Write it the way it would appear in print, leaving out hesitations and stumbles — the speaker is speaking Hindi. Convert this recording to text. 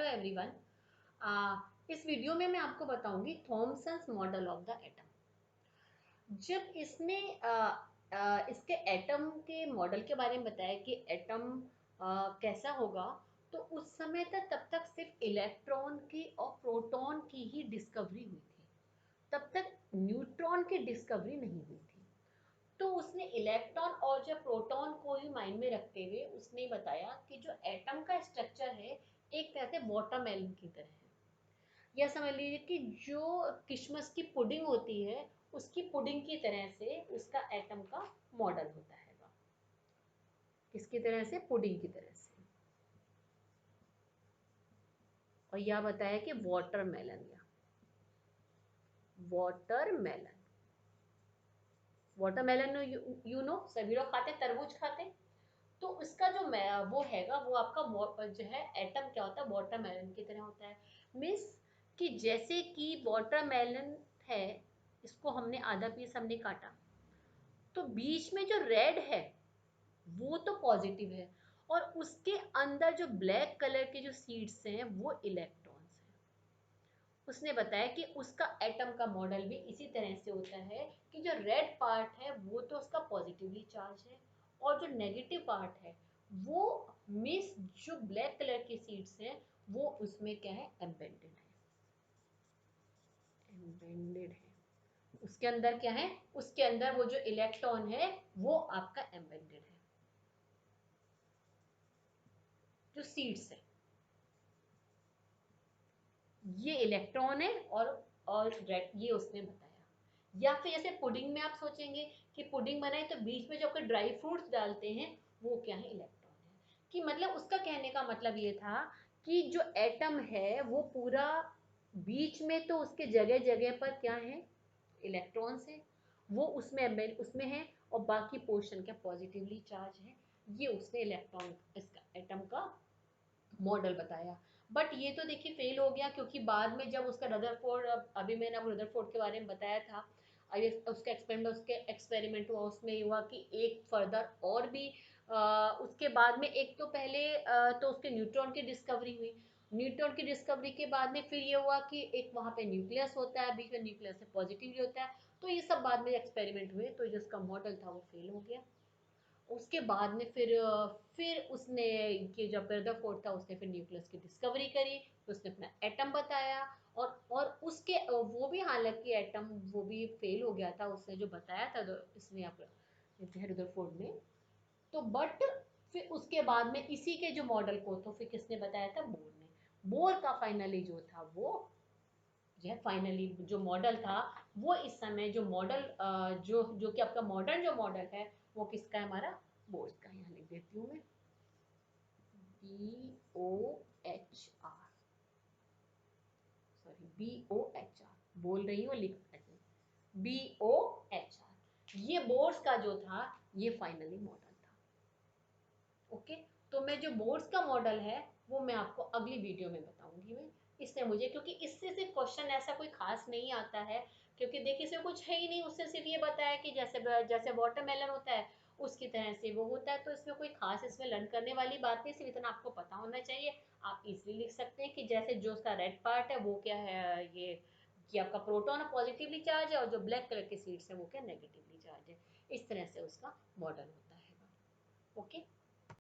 Hello everyone. इस वीडियो में मैं आपको बताऊंगी Thomson's model of the atom. जब इसने इसके एटम के मॉडल के बारे में बताया कि एटम कैसा होगा, तो उस समय तक तब तक सिर्फ इलेक्ट्रॉन की और प्रोटॉन की ही डिस्कवरी हुई थी। तब तक न्यूट्रॉन की डिस्कवरी नहीं हुई थी। तो उसने इलेक्ट्रॉन और जो प्रोटॉन को ही माइंड में रखते हुए उसने बताया कि जो एटम का स्ट्रक्चर है एक तरह से वाटरमेलन की तरह है, या समझ लीजिए कि जो किशमिश की पुडिंग होती है उसकी पुडिंग की तरह से उसका एटम का मॉडल होता है। किसकी तरह से? पुडिंग की तरह से। और यह बताया कि वाटरमेलन, या वाटरमेलन वाटरमेलन यू नो सभी लोग खाते, तरबूज खाते। तो उसका जो वो हैगा वो आपका जो है एटम क्या होता है, वाटरमेलन की तरह होता है। मीन्स कि जैसे कि वाटरमेलन है, इसको हमने आधा पीस हमने काटा, तो बीच में जो रेड है वो तो पॉजिटिव है, और उसके अंदर जो ब्लैक कलर के जो सीड्स हैं वो इलेक्ट्रॉन्स हैं। उसने बताया कि उसका एटम का मॉडल भी इसी तरह से होता है कि जो रेड पार्ट है वो तो उसका पॉजिटिवली चार्ज है, और जो नेगेटिव पार्ट है वो मिस जो ब्लैक कलर के सीड्स हैं वो उसमें क्या है, एम्बेडेड है। एम्बेडेड है उसके अंदर क्या है, उसके अंदर वो जो इलेक्ट्रॉन है वो आपका एम्बेडेड है, जो सीड्स है ये इलेक्ट्रॉन है, और रेड ये उसने बताया। या फिर जैसे पुडिंग में आप सोचेंगे कि पुडिंग बनाए तो बीच में जो आपके ड्राई फ्रूट्स डालते हैं वो क्या है, इलेक्ट्रॉन है। कि मतलब उसका कहने का मतलब ये था कि जो एटम है वो पूरा बीच में तो उसके जगह जगह पर क्या है, इलेक्ट्रॉन्स है, वो उसमें है, और बाकी पोर्शन क्या पॉजिटिवली चार्ज है। ये उसने इलेक्ट्रॉन इसका एटम का मॉडल बताया। बट ये तो देखिए फेल हो गया, क्योंकि बाद में जब उसका रदरफोर्ड, अभी मैंने आपको रदरफोर्ड के बारे में बताया था, उसका एक्सपेरिमेंट हुआ, उसमें ये हुआ कि एक फर्दर और भी उसके बाद में एक तो पहले तो उसके न्यूट्रॉन की डिस्कवरी हुई। न्यूट्रॉन की डिस्कवरी के बाद में फिर ये हुआ कि एक वहाँ पे न्यूक्लियस होता है, बीच में न्यूक्लियस से पॉजिटिवली होता है। तो ये सब बाद में एक्सपेरिमेंट हुए, तो जिसका मॉडल था वो फेल हो गया। उसके बाद में फिर उसने, ये जब रदरफोर्ड था उसने फिर न्यूक्लियस की डिस्कवरी करी, तो उसने अपना एटम बताया। और उसके वो भी, हालांकि एटम वो भी फेल हो गया था, उसने जो बताया था इसने रदरफोर्ड ने। तो बट फिर उसके बाद में इसी के जो मॉडल को तो फिर किसने बताया था, बोर ने। बोर का फाइनली जो था वो, यह फाइनली जो मॉडल था वो इस समय जो मॉडल जो जो कि आपका मॉडर्न जो मॉडल है वो किसका है, हमारा बोर का। यहाँ लिख देती हूँ मैं, BOHR, सॉरी BOHR बोल रही हूँ, लिख BOHR। ये बोर्स का जो था ये फाइनली मॉडल था। ओके, तो मैं जो बोर्स का मॉडल है वो मैं आपको अगली वीडियो में बताऊंगी मैं। इसने मुझे, क्योंकि इससे सिर्फ क्वेश्चन ऐसा कोई खास नहीं आता है, क्योंकि देखिए इसमें कुछ है ही नहीं, उससे सिर्फ ये बताया कि जैसे जैसे वाटरमेलन होता है उसकी तरह से वो होता है। तो इसमें कोई खास इसमें लर्न करने वाली बात नहीं, सिर्फ इतना आपको पता होना चाहिए। आप इजली लिख सकते हैं कि जैसे जो उसका रेड पार्ट है वो क्या है, ये कि आपका प्रोटॉन पॉजिटिवली चार्ज है, और जो ब्लैक कलर के सीड्स है वो क्या नेगेटिवली चार्ज है। इस तरह से उसका मॉडल होता है।